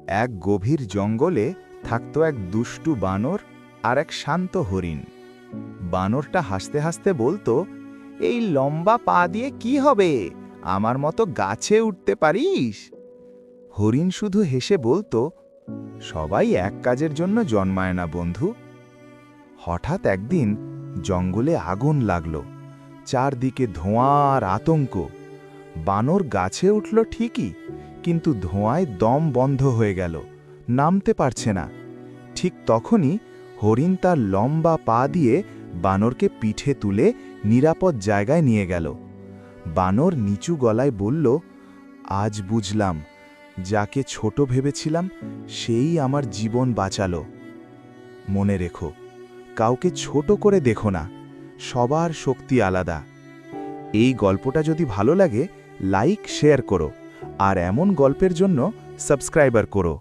এক গভীর জঙ্গলে থাকত এক দুষ্টু বানর আর এক শান্ত হরিণ। বানরটা হাসতে হাসতে বলতো, এই লম্বা পা দিয়ে কি হবে? আমার মতো গাছে উঠতে পারিস? হরিণ শুধু হেসে বলতো, সবাই এক কাজের জন্য জন্মায় না বন্ধু। হঠাৎ একদিন জঙ্গলে আগুন লাগলো, চারদিকে ধোঁয়া আর আতঙ্ক। বানর গাছে উঠল ঠিকই, কিন্তু ধোঁয়ায় দম বন্ধ হয়ে গেল, নামতে পারছে না। ঠিক তখনই হরিণ তার লম্বা পা দিয়ে বানরকে পিঠে তুলে নিরাপদ জায়গায় নিয়ে গেল। বানর নিচু গলায় বলল, আজ বুঝলাম, যাকে ছোট ভেবেছিলাম সেই আমার জীবন বাঁচালো। মনে রেখো, কাউকে ছোট করে দেখো না, সবার শক্তি আলাদা। এই গল্পটা যদি ভালো লাগে, লাইক শেয়ার করো, আর এমন গল্পের জন্য সাবস্ক্রাইবার করো।